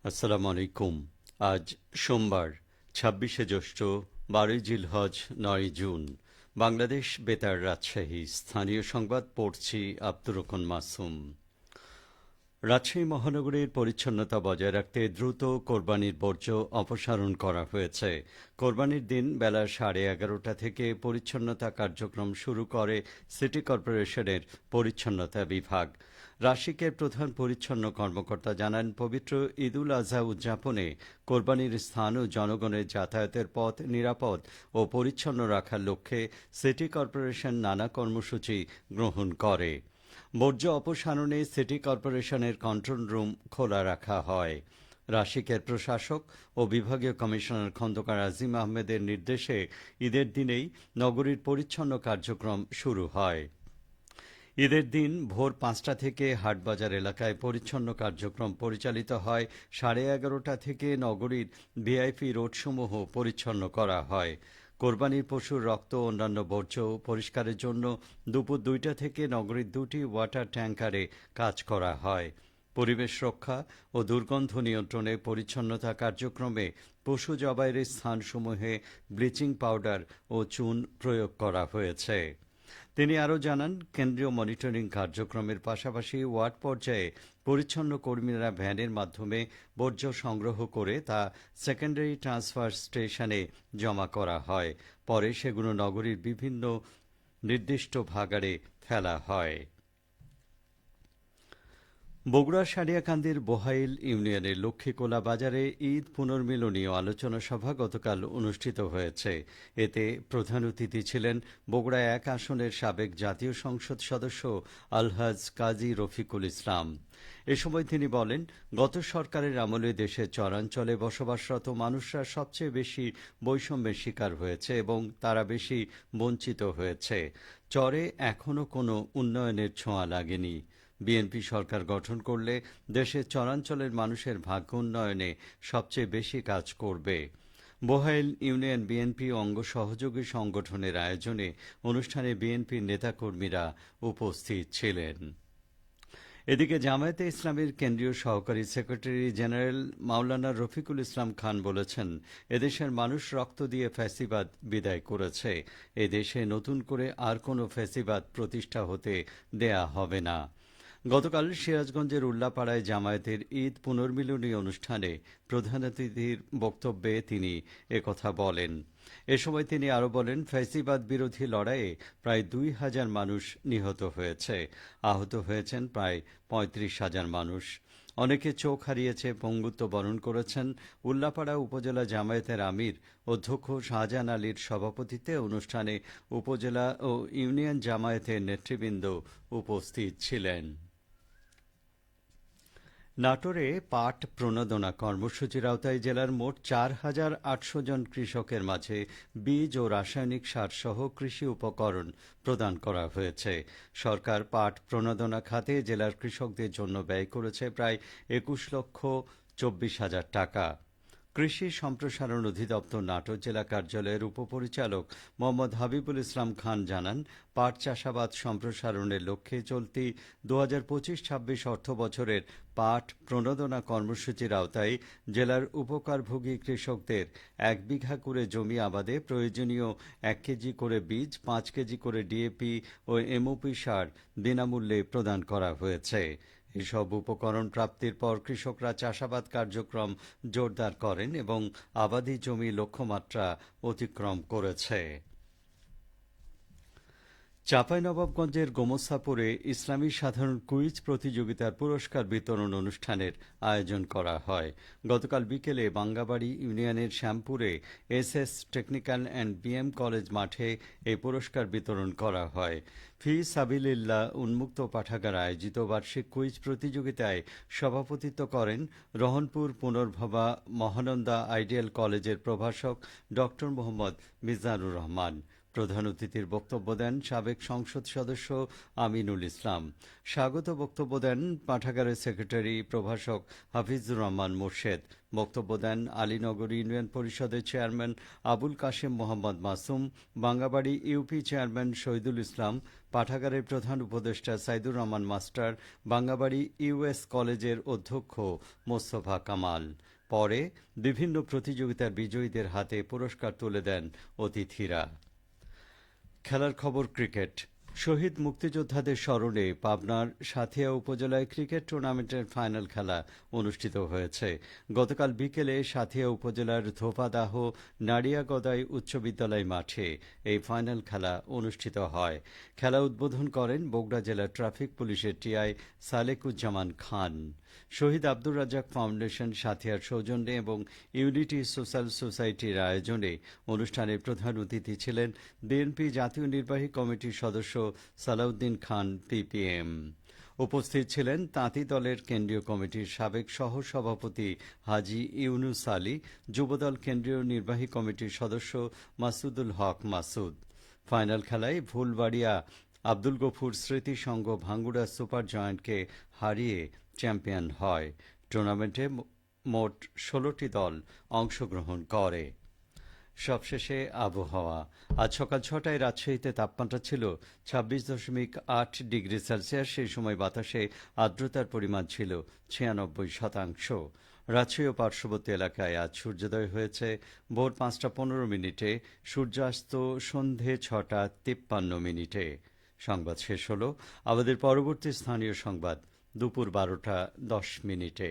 আসসালামু আলাইকুম। আজ সোমবার ২৬শে জ্যৈষ্ঠ, ১২ই জিলহজ, ৯ই জুন। বাংলাদেশ বেতার, রাজশাহী। স্থানীয় সংবাদ পড়ছি আব্দুর রহমান মাসুম। রাজশাহী মহানগরীর পরিচ্ছন্নতা বজায় রাখতে দ্রুত কোরবানির বর্জ্য অপসারণ করা হয়েছে। কোরবানির দিন বেলা 11:30 থেকে পরিচ্ছন্নতা কার্যক্রম শুরু করে সিটি কর্পোরেশনের পরিচ্ছন্নতা বিভাগ। রাশিকের প্রধান পরিচ্ছন্ন কর্মকর্তা জানান, পবিত্র ঈদুল আজহা উদযাপনে কোরবানির স্থান ও জনগণের যাতায়াতের পথ নিরাপদ ও পরিচ্ছন্ন রাখার লক্ষ্যে সিটি কর্পোরেশন নানা কর্মসূচি গ্রহণ করে। বর্জ্য অপসারণে সিটি কর্পোরেশনের কন্ট্রোল রুম খোলা রাখা হয়। রাশিকের প্রশাসক ও বিভাগীয় কমিশনার খন্দকার আজিম আহমেদের নির্দেশে ঈদের দিনেই নগরীর পরিচ্ছন্ন কার্যক্রম শুরু হয়। ঈদের দিন ভোর ৫টা থেকে হাটবাজার এলাকায় পরিচ্ছন্ন কার্যক্রম পরিচালিত হয়। 11:30 থেকে নগরীর ভিআইপি রোডসমূহ পরিচ্ছন্ন করা হয়। কোরবানির পশুর রক্ত ও অন্যান্য বর্জ্য পরিষ্কারের জন্য দুপুর 2টা থেকে নগরীর 2টি ওয়াটার ট্যাঙ্কারে কাজ করা হয়। পরিবেশ রক্ষা ও দুর্গন্ধ নিয়ন্ত্রণে পরিচ্ছন্নতা কার্যক্রমে পশু জবাইয়ের স্থানসমূহে ব্লিচিং পাউডার ও চুন প্রয়োগ করা হয়েছে। তিনি আরও জানান, কেন্দ্রীয় মনিটরিং কার্যক্রমের পাশাপাশি ওয়ার্ড পর্যায়ে পরিচ্ছন্ন কর্মীরা ভ্যানের মাধ্যমে বর্জ্য সংগ্রহ করে তা সেকেন্ডারি ট্রান্সফার স্টেশনে জমা করা হয়। পরে সেগুলো নগরীর বিভিন্ন নির্দিষ্ট ভাগাড়ে ফেলা হয়। বগুড়ার সারিয়াকান্দির বোহাইল ইউনিয়নের লক্ষ্মীকোলা বাজারে ঈদ পুনর্মিলনী ও আলোচনা সভা গতকাল অনুষ্ঠিত হয়েছে। এতে প্রধান অতিথি ছিলেন বগুড়া ১ আসনের সাবেক জাতীয় সংসদ সদস্য আলহাজ কাজী রফিকুল ইসলাম। এ সময় তিনি বলেন, গত সরকারের আমলে দেশের চরাঞ্চলে বসবাসরত মানুষরা সবচেয়ে বেশি বৈষম্যের শিকার হয়েছে এবং তারা বেশি বঞ্চিত হয়েছে। চরে এখনও কোনো উন্নয়নের ছোঁয়া লাগেনি। বিএনপি সরকার গঠন করলে দেশের চরাঞ্চলের মানুষের ভাগ্য উন্নয়নে সবচেয়ে বেশি কাজ করবে। বোহাইল ইউনিয়ন বিএনপি অঙ্গ সহযোগী সংগঠনের আয়োজনে অনুষ্ঠানে বিএনপির নেতাকর্মীরা উপস্থিত ছিলেন। এদিকে জামায়াতে ইসলামীর কেন্দ্রীয় সহকারী সেক্রেটারি জেনারেল মাওলানা রফিকুল ইসলাম খান বলেছেন, এদেশের মানুষ রক্ত দিয়ে ফ্যাসিবাদ বিদায় করেছে। এদেশে নতুন করে আর কোনো ফ্যাসিবাদ প্রতিষ্ঠা হতে দেয়া হবে না। গতকাল সিরাজগঞ্জের উল্লাপাড়ায় জামায়াতের ঈদ পুনর্মিলনী অনুষ্ঠানে প্রধান অতিথির বক্তব্যে তিনি একথা বলেন। এ সময় তিনি আরও বলেন, ফ্যাসিবাদ বিরোধী লড়াইয়ে প্রায় ২,০০০ মানুষ নিহত হয়েছে, আহত হয়েছেন প্রায় ৩৫,০০০ মানুষ। অনেকে চোখ হারিয়েছে, পঙ্গুত্ব বরণ করেছেন। উল্লাপাড়া উপজেলা জামায়াতের আমির অধ্যক্ষ শাহজাহান আলীর সভাপতিত্বে অনুষ্ঠানে উপজেলা ও ইউনিয়ন জামায়াতের নেতৃবৃন্দ উপস্থিত ছিলেন। নাটোরে পাট প্রণোদনা কর্মসূচির আওতায় জেলার মোট ৪,৮০০ জন কৃষকের মাঝে বীজ ও রাসায়নিক সার সহ কৃষি উপকরণ প্রদান করা হয়েছে। সরকার পাট প্রণোদনা খাতে জেলার কৃষকদের জন্য ব্যয় করেছে প্রায় ২১,২৪,০০০ টাকা। কৃষি সম্প্রসারণ অধিদপ্তর নাটোর জেলা কার্যালয়ের উপপরিচালক মোহাম্মদ হাবিবুল ইসলাম খান জানান, পাট চাষাবাদ সম্প্রসারণের লক্ষ্যে চলতি ২০২৫-২৬ অর্থবছরের পাট প্রণোদনা কর্মসূচির আওতায় জেলার উপকারভোগী কৃষকদের ১ বিঘা করে জমি আবাদে প্রয়োজনীয় ১ কেজি করে বীজ, ৫ কেজি করে ডিএপি ও এমওপি সার বিনামূল্যে প্রদান করা হয়েছে। এসব উপকরণ প্রাপ্তির পর কৃষকরা চাষাবাদ কার্যক্রম জোরদার করেন এবং আবাদি জমি লক্ষ্যমাত্রা অতিক্রম করেছে। চাঁপাইনবাবগঞ্জের গোমস্তাপুরে ইসলামী সাধারণ কুইজ প্রতিযোগিতার পুরস্কার বিতরণ অনুষ্ঠানের আয়োজন করা হয়। গতকাল বিকেলে বাঙ্গাবাড়ি ইউনিয়নের শ্যামপুরে SS technical and BM college মাঠে এই পুরস্কার বিতরণ করা হয়। ফি সাবিলিল্লাহ উন্মুক্ত পাঠাগার আয়োজিত বার্ষিক কুইজ প্রতিযোগিতায় সভাপতিত্ব করেন রহনপুর পুনর্ভবা মহানন্দা আইডিয়াল কলেজের প্রভাষক ড. মোহাম্মদ মিজানুর রহমান। প্রধান অতিথির বক্তব্য দেন সাবেক সংসদ সদস্য আমিনুল ইসলাম। স্বাগত বক্তব্য দেন পাঠাগারের সেক্রেটারি প্রভাষক হাফিজুর রহমান মোর্শেদ। বক্তব্য দেন আলীনগর ইউনিয়ন পরিষদের chairman Abul Kashem Mohammad Masum, Bangabari UP chairman Shahidul Islam, পাঠাগারের প্রধান উপদেষ্টা সাইদুর রহমান মাস্টার, বাঙ্গাবাড়ি ইউএস কলেজের অধ্যক্ষ মোস্তফা কামাল। পরে বিভিন্ন প্রতিযোগিতার বিজয়ীদের হাতে পুরস্কার তুলে দেন অতিথিরা। খেলার খবর ক্রিকেট। শহীদ মুক্তিযোদ্ধাদের স্মরণে পাবনার সাঁথিয়া উপজেলায় ক্রিকেট টুর্নামেন্টের ফাইনাল খেলা অনুষ্ঠিত হয়েছে। গতকাল বিকেলে সাঁথিয়া উপজেলার ধোপাদাহ নাড়িয়াগদাই উচ্চ বিদ্যালয় মাঠে এই ফাইনাল খেলা অনুষ্ঠিত হয়। খেলা উদ্বোধন করেন বগুড়া জেলা ট্রাফিক পুলিশের টিআই সালেকুজ্জামান খান। শহীদ আব্দুর রাজ্জাক ফাউন্ডেশন সাঁথিয়ার সৌজন্যে এবং ইউনিটি সোশ্যাল সোসাইটির আয়োজনে অনুষ্ঠানের প্রধান অতিথি ছিলেন বিএনপি জাতীয় নির্বাহী কমিটির সদস্য সালাউদ্দিন খান পিপিএম। উপস্থিত ছিলেন তাঁতি দলের কেন্দ্রীয় কমিটির সাবেক সহসভাপতি হাজী ইউনুস আলী, যুবদল কেন্দ্রীয় নির্বাহী কমিটির সদস্য মাসুদুল হক মাসুদ। ফাইনাল খেলায় ফুলবাড়িয়া আব্দুল গফুর স্মৃতি সংঘ ভাঙ্গুড়া সুপার জয়েন্টকে হারিয়ে চ্যাম্পিয়ন হয়। টুর্নামেন্টে মোট ১৬টি দল অংশগ্রহণ করে। সবশেষে আবহাওয়া। আজ সকাল ৬টায় রাজশাহীতে তাপমাত্রা ছিল ২৬.৮ ডিগ্রি সেলসিয়াস। সেই সময় বাতাসে আর্দ্রতার পরিমাণ ছিল ৯৬%। রাজশাহী ও পার্শ্ববর্তী এলাকায় আজ সূর্যোদয় হয়েছে ভোর ৫টা ১৫ মিনিটে, সূর্যাস্ত সন্ধে ৬টা ৫৩ মিনিটে। সংবাদ শেষ হল। আমাদের পরবর্তী স্থানীয় সংবাদ দুপুর ১২টা ১০ মিনিটে।